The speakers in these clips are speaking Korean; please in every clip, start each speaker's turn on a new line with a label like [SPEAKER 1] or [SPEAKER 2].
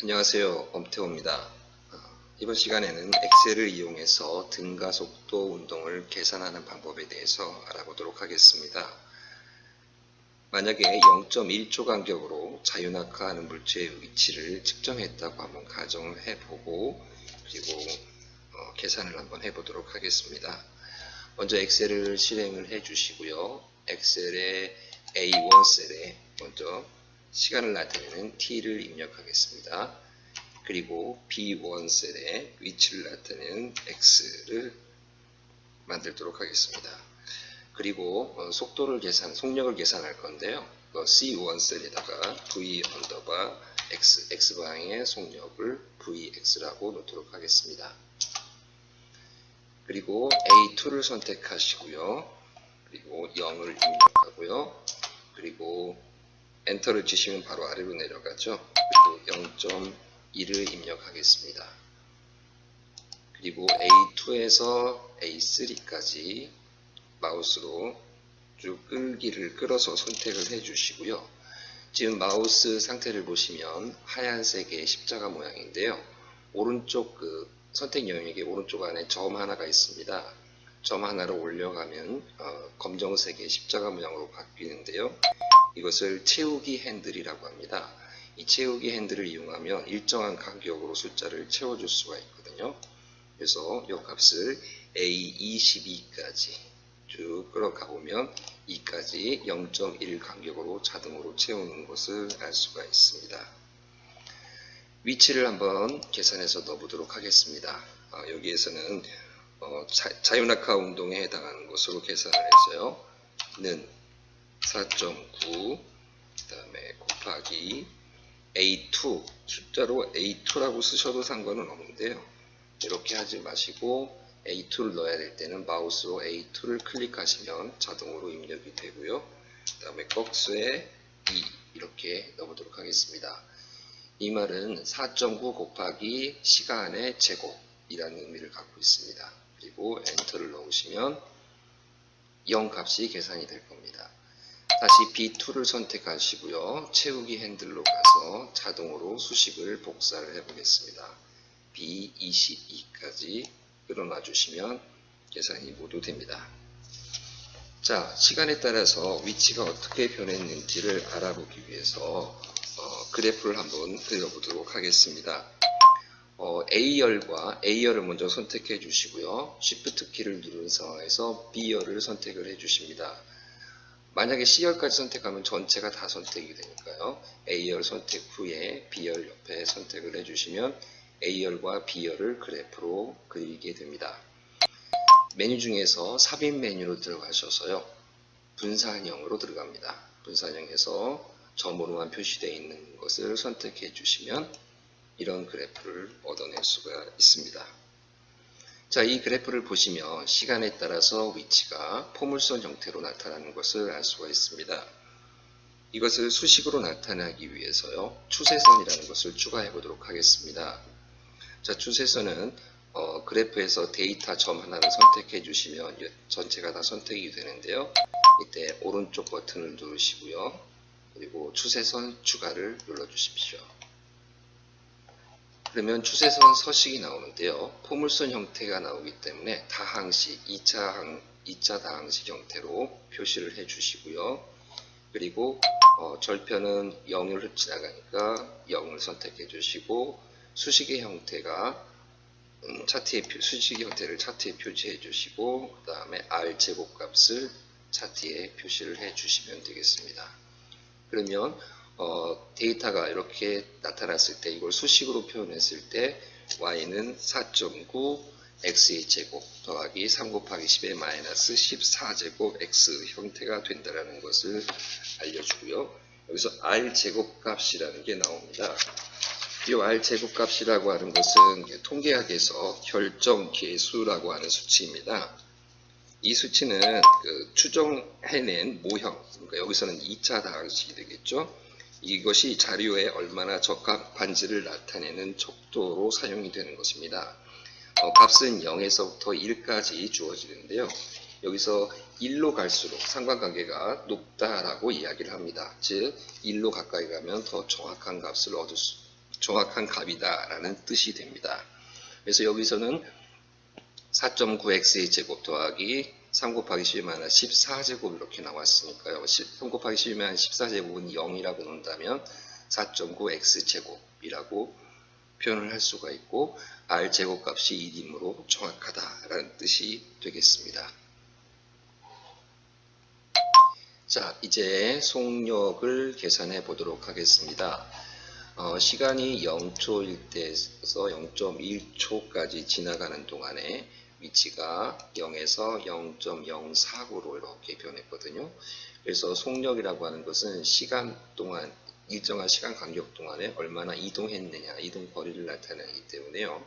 [SPEAKER 1] 안녕하세요. 엄태호입니다. 이번 시간에는 엑셀을 이용해서 등가 속도 운동을 계산하는 방법에 대해서 알아보도록 하겠습니다. 만약에 0.1초 간격으로 자유낙하하는 물체의 위치를 측정했다고 한번 가정을 해보고 그리고 계산을 한번 해보도록 하겠습니다. 먼저 엑셀을 실행을 해주시고요. 엑셀의 A1 셀에 먼저 시간을 나타내는 t를 입력하겠습니다. 그리고 B1 셀에 위치를 나타내는 x를 만들도록 하겠습니다. 그리고 속력을 계산할 건데요. C1 셀에다가 V 언더바 X, X방향의 속력을 VX라고 놓도록 하겠습니다. 그리고 A2를 선택하시고요. 그리고 0을 입력하고요. 그리고 엔터를 치시면 바로 아래로 내려가죠. 그리고 0.1을 입력하겠습니다. 그리고 A2에서 A3까지 마우스로 쭉 끌어서 선택을 해주시고요. 지금 마우스 상태를 보시면 하얀색의 십자가 모양인데요. 오른쪽 선택 영역의 오른쪽 안에 점 하나가 있습니다. 점 하나를 올려가면 검정색의 십자가 모양으로 바뀌는데요. 이것을 채우기 핸들이라고 합니다. 이 채우기 핸들을 이용하면 일정한 간격으로 숫자를 채워줄 수가 있거든요. 그래서 이 값을 A22까지 쭉 끌어가 보면 2까지 0.1 간격으로 자동으로 채우는 것을 알 수가 있습니다. 위치를 한번 계산해서 넣어보도록 하겠습니다. 여기에서는 자유낙하 운동에 해당하는 것으로 계산을 해서요. 는 4.9 그 다음에 곱하기 A2 숫자로 A2라고 쓰셔도 상관은 없는데요. 이렇게 하지 마시고 A2를 넣어야 될 때는 마우스로 A2를 클릭하시면 자동으로 입력이 되고요. 그 다음에 꺽쇠 2 이렇게 넣어보도록 하겠습니다. 이 말은 4.9 곱하기 시간의 제곱이라는 의미를 갖고 있습니다. 그리고 엔터를 넣으시면 0 값이 계산이 될 겁니다. 다시 B2를 선택하시고요. 채우기 핸들로 가서 자동으로 수식을 복사를 해보겠습니다. B22까지 끌어놔 주시면 계산이 모두 됩니다. 자, 시간에 따라서 위치가 어떻게 변했는지를 알아보기 위해서 그래프를 한번 그려보도록 하겠습니다. A열을 먼저 선택해 주시고요. Shift 키를 누른 상황에서 B열을 선택을 해 주십니다. 만약에 C열까지 선택하면 전체가 다 선택이 되니까요. A열 선택 후에 B열 옆에 선택을 해주시면 A열과 B열을 그래프로 그리게 됩니다. 메뉴 중에서 삽입 메뉴로 들어가셔서요. 분산형으로 들어갑니다. 분산형에서 점으로만 표시되어 있는 것을 선택해 주시면 이런 그래프를 얻어낼 수가 있습니다. 자, 이 그래프를 보시면 시간에 따라서 위치가 포물선 형태로 나타나는 것을 알 수가 있습니다. 이것을 수식으로 나타내기 위해서요. 추세선이라는 것을 추가해 보도록 하겠습니다. 자, 추세선은 그래프에서 데이터 점 하나를 선택해 주시면 전체가 다 선택이 되는데요. 이때 오른쪽 버튼을 누르시고요. 그리고 추세선 추가를 눌러 주십시오. 그러면 추세선 서식이 나오는데요. 포물선 형태가 나오기 때문에 다항식, 2차 다항식 형태로 표시를 해 주시고요. 그리고 절편은 0을 지나가니까 0을 선택해 주시고 수식의 형태가 수식의 형태를 차트에 표시해 주시고 그 다음에 R 제곱값을 차트에 표시를 해 주시면 되겠습니다. 그러면 데이터가 이렇게 나타났을 때 이걸 수식으로 표현했을 때 y는 4.9 x의 제곱 더하기 3 곱하기 10의 마이너스 14제곱 x 형태가 된다는 것을 알려주고요. 여기서 r 제곱값이라는 게 나옵니다. 이 r 제곱값이라고 하는 것은 통계학에서 결정계수라고 하는 수치입니다. 이 수치는 추정해낸 모형, 그러니까 여기서는 2차 다항식이 되겠죠. 이것이 자료에 얼마나 적합한지를 나타내는 척도로 사용이 되는 것입니다. 값은 0에서부터 1까지 주어지는데요. 여기서 1로 갈수록 상관관계가 높다라고 이야기를 합니다. 즉 1로 가까이 가면 더 정확한 값을 정확한 값이다 라는 뜻이 됩니다. 그래서 여기서는 4.9x의 제곱 더하기 3 곱하기 12만 14제곱 이렇게 나왔으니까요. 3 곱하기 12만 14제곱은 0이라고 놓는다면 4.9x제곱이라고 표현을 할 수가 있고 r 제곱값이 1이므로 정확하다라는 뜻이 되겠습니다. 자, 이제 속력을 계산해 보도록 하겠습니다. 시간이 0초일 때에서 0.1초까지 지나가는 동안에 위치가 0에서 0.049로 이렇게 변했거든요. 그래서 속력이라고 하는 것은 시간 동안 일정한 시간 간격 동안에 얼마나 이동했느냐, 이동 거리를 나타내기 때문에요.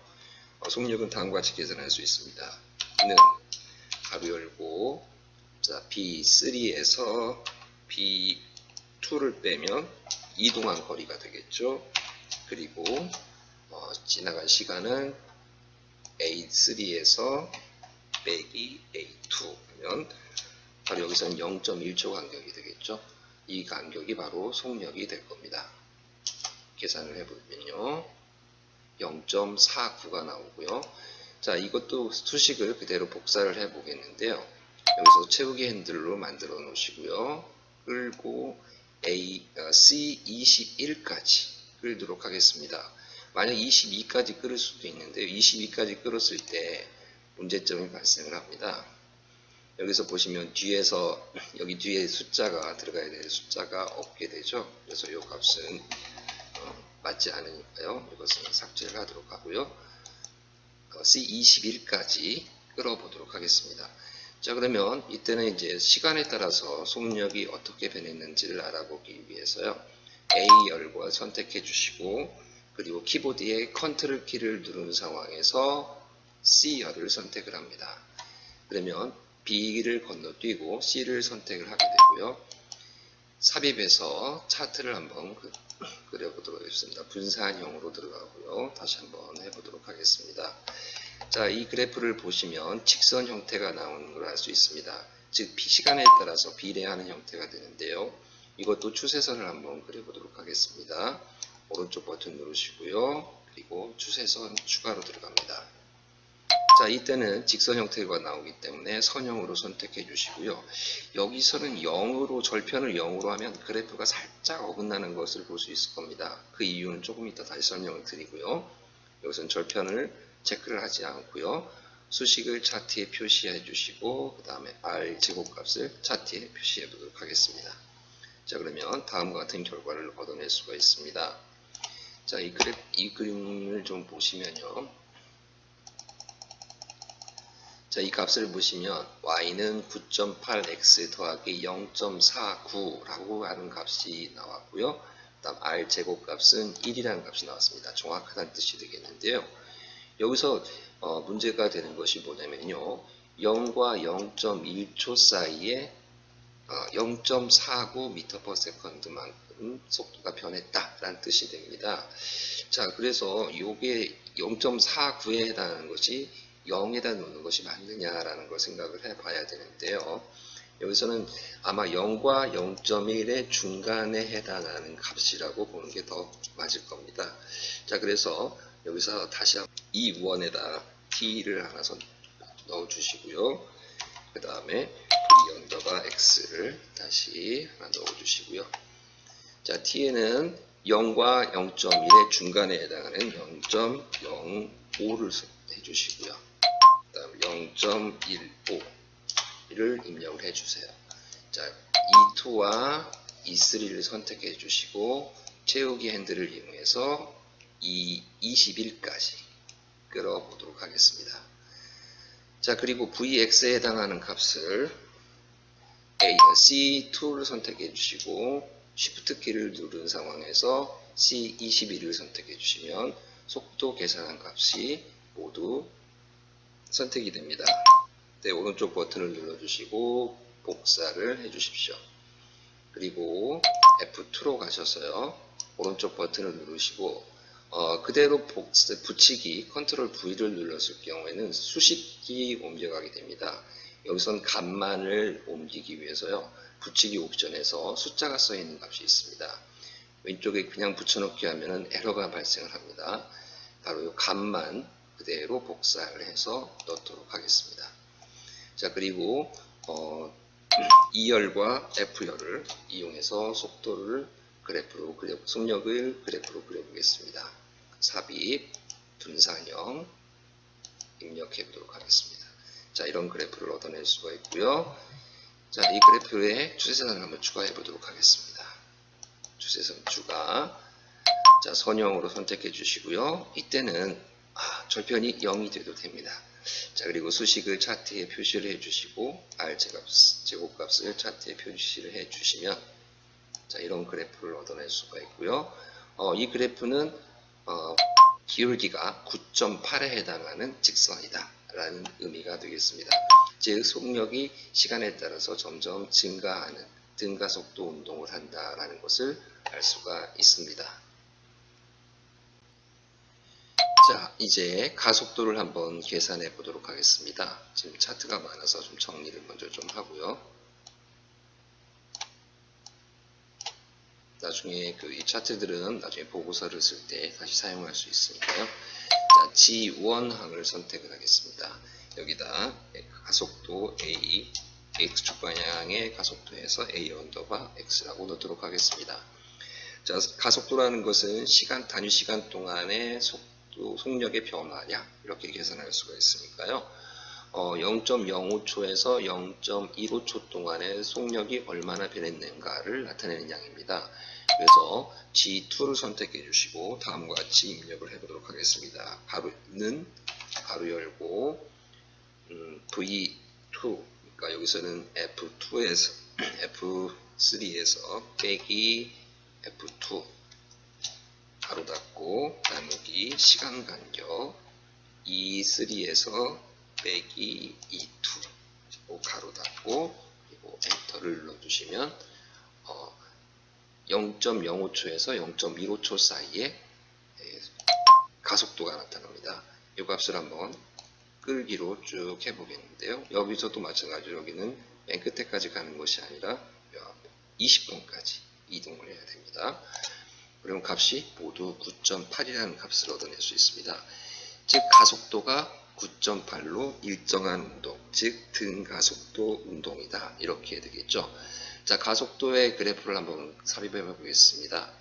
[SPEAKER 1] 속력은 다음과 같이 계산할 수 있습니다. 는 가로 열고 자, B3에서 B2를 빼면 이동한 거리가 되겠죠. 그리고 지나간 시간은 A3에서 빼기 A2 하면 바로 여기서는 0.1초 간격이 되겠죠. 이 간격이 바로 속력이 될 겁니다. 계산을 해보면요. 0.49가 나오고요. 자, 이것도 수식을 그대로 복사를 해보겠는데요. 여기서 채우기 핸들로 만들어 놓으시고요. 끌고 C21까지 끌도록 하겠습니다. 만약 22까지 끌을 수도 있는데 22까지 끌었을 때 문제점이 발생을 합니다. 여기서 보시면 뒤에서 여기 뒤에 숫자가 들어가야 될 숫자가 없게 되죠. 그래서 이 값은 맞지 않으니까요. 이것은 삭제를 하도록 하고요. C21까지 끌어보도록 하겠습니다. 자, 그러면 이때는 이제 시간에 따라서 속력이 어떻게 변했는지를 알아보기 위해서요. A열과 선택해 주시고 그리고 키보드에 컨트롤 키를 누른 상황에서 C열을 선택을 합니다. 그러면 B를 건너뛰고 C를 선택을 하게 되고요. 삽입해서 차트를 한번 그려보도록 하겠습니다. 분산형으로 들어가고요. 다시 한번 해보도록 하겠습니다. 자, 이 그래프를 보시면 직선 형태가 나오는 걸 알 수 있습니다. 즉 시간에 따라서 비례하는 형태가 되는데요. 이것도 추세선을 한번 그려보도록 하겠습니다. 오른쪽 버튼 누르시고요. 그리고 추세선 추가로 들어갑니다. 자, 이때는 직선 형태가 나오기 때문에 선형으로 선택해 주시고요. 여기서는 0으로 절편을 0으로 하면 그래프가 살짝 어긋나는 것을 볼 수 있을 겁니다. 그 이유는 조금 이따 다시 설명을 드리고요. 여기서는 절편을 체크를 하지 않고요. 수식을 차트에 표시해 주시고 그 다음에 R 제곱값을 차트에 표시해 보도록 하겠습니다. 자, 그러면 다음과 같은 결과를 얻어낼 수가 있습니다. 자, 이 그림을 좀 보시면요. 자, 이 값을 보시면 y는 9.8x 더하기 0.49라고 하는 값이 나왔고요. 그 다음 r 제곱값은 1이라는 값이 나왔습니다. 정확하다는 뜻이 되겠는데요. 여기서 문제가 되는 것이 뭐냐면요. 0과 0.1초 사이에 0.49m/s만큼 속도가 변했다라는 뜻이 됩니다. 자, 그래서 이게 0.49에 해당하는 것이 0에다 놓는 것이 맞느냐라는 걸 생각을 해봐야 되는데요. 여기서는 아마 0과 0.1의 중간에 해당하는 값이라고 보는 게 더 맞을 겁니다. 자, 그래서 여기서 다시 이 원에다 t를 하나 넣어 주시고요. 그 다음에 v_x를 다시 하나 넣어 주시고요. 자, t에는 0과 0.1의 중간에 해당하는 0.05를 해 주시고요. 그 다음 0.15를 입력을 해 주세요. 자, E2와 E3를 선택해 주시고 채우기 핸들을 이용해서 21까지 끌어보도록 하겠습니다. 자, 그리고 Vx에 해당하는 값을 C2를 선택해 주시고 Shift 키를 누른 상황에서 C21을 선택해 주시면 속도 계산한 값이 모두 선택이 됩니다. 네, 오른쪽 버튼을 눌러주시고 복사를 해주십시오. 그리고 F2로 가셔서요. 오른쪽 버튼을 누르시고 그대로 붙이기 컨트롤 V를 눌렀을 경우에는 수식기 옮겨가게 됩니다. 여기선 값만을 옮기기 위해서요. 붙이기 옵션에서 숫자가 써있는 값이 있습니다. 왼쪽에 그냥 붙여넣기 하면은 에러가 발생을 합니다. 바로 이 값만 그대로 복사를 해서 넣도록 하겠습니다. 자, 그리고 E열과 F열을 이용해서 속력을 그래프로 그려보겠습니다. 삽입, 분산형 입력해 보도록 하겠습니다. 자, 이런 그래프를 얻어낼 수가 있고요. 자, 이 그래프에 추세선을 한번 추가해 보도록 하겠습니다. 추세선 추가. 자, 선형으로 선택해 주시고요. 이때는 절편이 0이 돼도 됩니다. 자, 그리고 수식을 차트에 표시를 해 주시고 제곱값을 차트에 표시를 해 주시면 자, 이런 그래프를 얻어낼 수가 있고요. 이 그래프는 기울기가 9.8에 해당하는 직선이다 라는 의미가 되겠습니다. 즉 속력이 시간에 따라서 점점 증가하는 등가속도 운동을 한다라는 것을 알 수가 있습니다. 자, 이제 가속도를 한번 계산해 보도록 하겠습니다. 지금 차트가 많아서 좀 정리를 먼저 좀 하고요. 나중에 이 차트들은 나중에 보고서를 쓸 때 다시 사용할 수 있으니까요. 자, G1항을 선택을 하겠습니다. 여기다 가속도 A, X축 방향의 가속도에서 A 언더바 X라고 넣도록 하겠습니다. 자, 가속도라는 것은 단위 시간 동안의 속력의 변화량 이렇게 계산할 수가 있으니까요. 0.05초에서 0.15초 동안의 속력이 얼마나 변했는가를 나타내는 양입니다. 그래서 G2를 선택해 주시고 다음과 같이 입력을 해 보도록 하겠습니다. 가로 열고 V2, 그러니까 여기서는 F3에서 빼기 F2 가로 닫고 나누기 시간 간격 E3에서 빼기 E2 가로 닫고 그리고 엔터를 눌러주시면 0.05초에서 0.15초 사이에 가속도가 나타납니다. 이 값을 한번 끌기로 쭉 해보겠는데요. 여기서도 마찬가지로 여기는 맨 끝에까지 가는 것이 아니라 20분까지 이동을 해야 됩니다. 그럼 값이 모두 9.8이라는 값을 얻어낼 수 있습니다. 즉 가속도가 9.8로 일정한 운동, 즉 등가속도 운동이다. 이렇게 되겠죠. 자, 가속도의 그래프를 한번 삽입해 보겠습니다.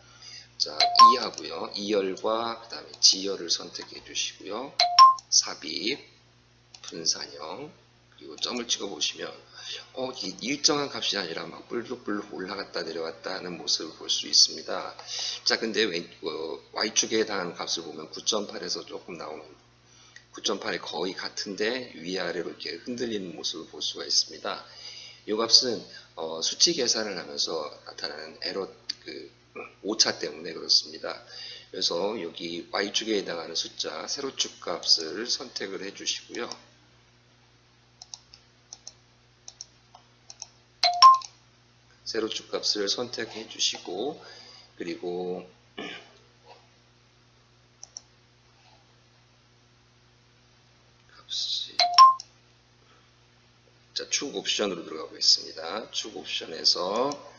[SPEAKER 1] 자, E 하고요. E열과 그 다음에 G열을 선택해 주시고요. 삽입, 분산형, 그리고 점을 찍어 보시면 일정한 값이 아니라 막 불룩불룩 올라갔다 내려갔다 하는 모습을 볼 수 있습니다. 자, 근데 Y축에 해당하는 값을 보면 9.8에서 조금 나오는 9.8이 거의 같은데 위아래로 이렇게 흔들리는 모습을 볼 수가 있습니다. 이 값은 수치 계산을 하면서 나타나는 에러 오차 때문에 그렇습니다. 그래서 여기 Y축에 해당하는 숫자 세로축 값을 선택을 해 주시고요. 세로축 값을 선택해 주시고 그리고 자, 축 옵션으로 들어가 보겠습니다. 축 옵션에서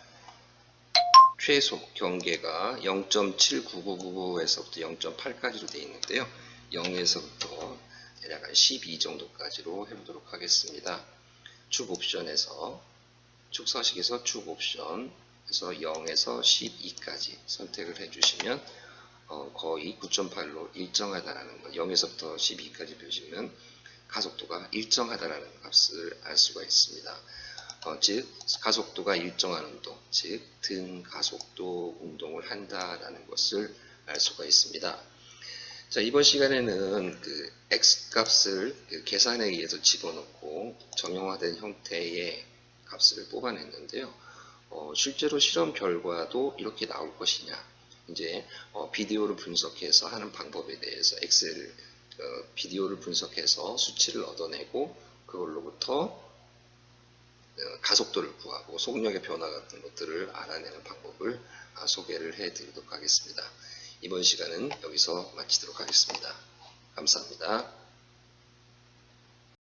[SPEAKER 1] 최소 경계가 0.79999에서부터 0.8까지로 되어 있는데요. 0에서부터 대략 한 12 정도까지로 해보도록 하겠습니다. 축 옵션에서 축 서식에서 축 옵션에서 0에서 12까지 선택을 해주시면 거의 9.8로 일정하다라는 것, 0에서부터 12까지 보시면 가속도가 일정하다라는 값을 알 수가 있습니다. 즉 가속도가 일정한 운동, 즉 등가속도 운동을 한다라는 것을 알 수가 있습니다. 자, 이번 시간에는 X값을 계산에 의해서 집어넣고 정형화된 형태의 값을 뽑아냈는데요. 실제로 실험 결과도 이렇게 나올 것이냐, 이제 비디오를 분석해서 하는 방법에 대해서 엑셀 비디오를 분석해서 수치를 얻어내고 그걸로부터 가속도를 구하고 속력의 변화 같은 것들을 알아내는 방법을 소개를 해 드리도록 하겠습니다. 이번 시간은 여기서 마치도록 하겠습니다. 감사합니다.